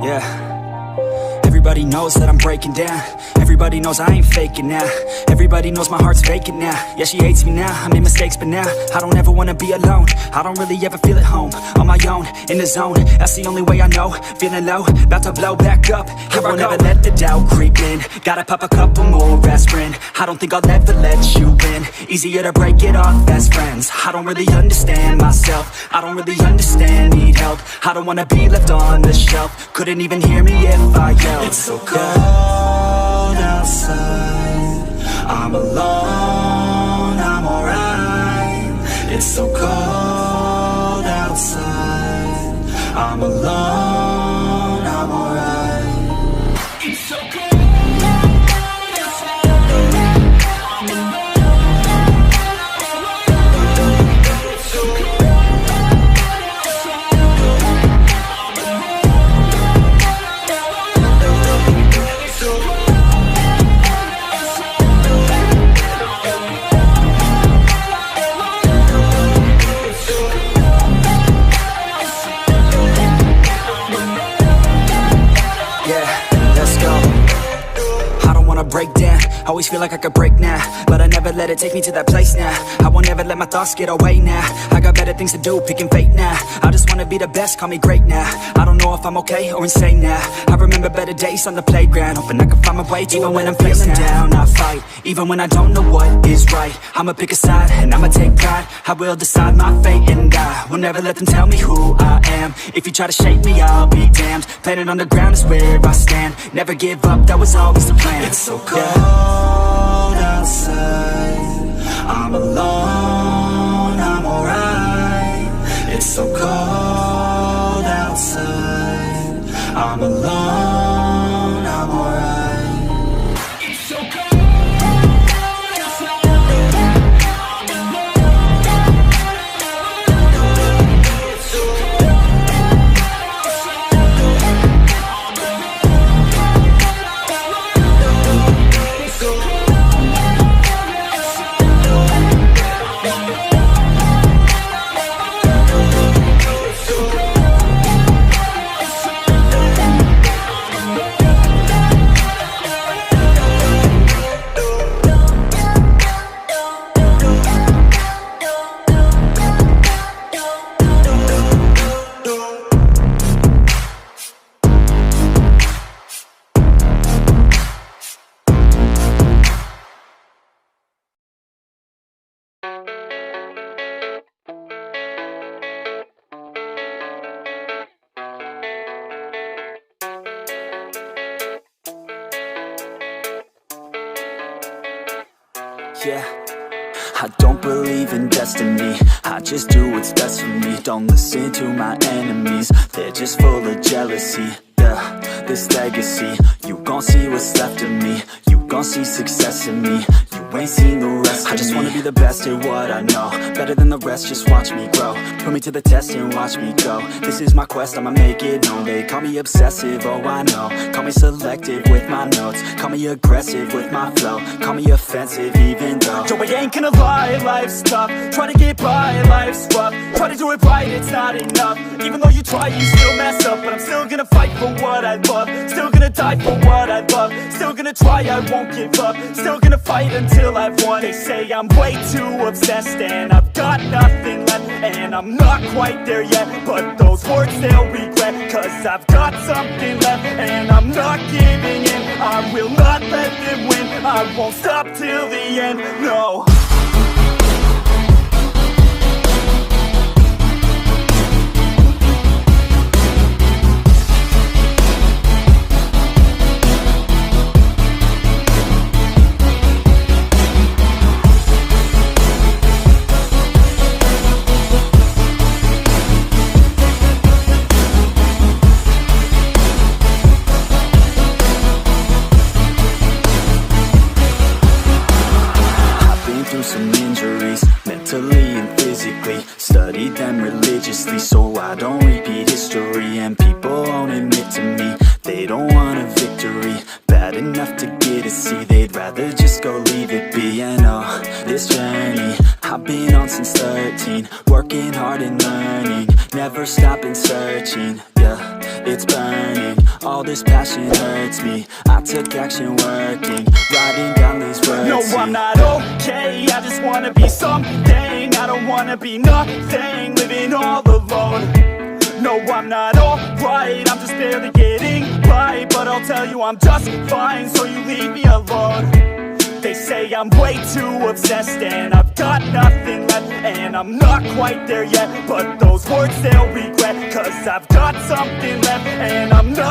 Yeah, everybody knows that I'm breaking down. Everybody knows I ain't faking now. Everybody knows my heart's vacant now. Yeah, she hates me now, I made mistakes but now I don't ever wanna be alone. I don't really ever feel at home. On my own, in the zone, that's the only way I know. Feeling low, about to blow back up. Here I won't ever let the doubt creep in. Gotta pop a couple more aspirin. I don't think I'll ever let you in. Easier to break it off best friends. I don't really understand myself. I don't really understand, need help. I don't wanna be left on the shelf. Couldn't even hear me if I yelled. It's so cold outside, I'm alone, I'm alright. It's so cold outside, I'm alone, I'm alright. It's so cold. Break down, always feel like I could break now, but I never let it take me to that place now. I won't ever let my thoughts get away now. I got better things to do, picking fate now. I just wanna be the best, call me great now. I don't know if I'm okay or insane now. I remember better days on the playground, hoping I can find my way to even when I'm feeling down, I fight, even when I don't know what is right. I'ma pick a side, and I'ma take pride. I will decide my fate, and I will never let them tell me who I am. If you try to shape me, I'll be damned. Planet on the ground is where I stand. Never give up, that was always the plan. It's so cold outside, I'm alone, I'm alright. It's so cold outside, I'm alone, I'm alright. It's so cold. Yeah, I don't believe in destiny, I just do what's best for me. Don't listen to my enemies, they're just full of jealousy. Yeah, this legacy, you gon' see what's left of me. You gon' see success in me, you ain't seen the rest of me. I just wanna be the best at what I know, better than the rest, just watch me grow. Put me to the test and watch me go. This is my quest, I'ma make it known. They call me obsessive, oh I know. Call me selective with my notes, call me aggressive with my flow. Call me offensive even though Joe, I ain't gonna lie, life's tough. Try to get by, life's rough. Try to do it right, it's not enough. Even though you try, you still mess up. But I'm still gonna fight for what I love. Still gonna die for what I love. Still gonna try, I won't give up. Still gonna fight until I've won. They say I'm way too obsessed and I've got nothing left, and I'm not quite there yet, but those words they'll regret. Cause I've got something left and I'm not giving in. I will not let them win, I won't stop till the end, no. through some injuries, mentally and physically. Studied them religiously so I don't repeat history. And people won't admit to me they don't want a victory bad enough to get a C. They'd rather just go leave it be. And oh, this journey I've been on since 13, working hard and learning, never stopping searching. Yeah, it's burning, all this passion hurts me. I took action working, writing down these words. No, I'm not okay, I just wanna be something. I don't wanna be nothing, living all alone. No, I'm not alright, I'm just barely getting by. But I'll tell you I'm just fine, so you leave me alone. They say I'm way too obsessed and I've got nothing left, and I'm not quite there yet, but those words they'll regret, 'cause I've got something left and I'm not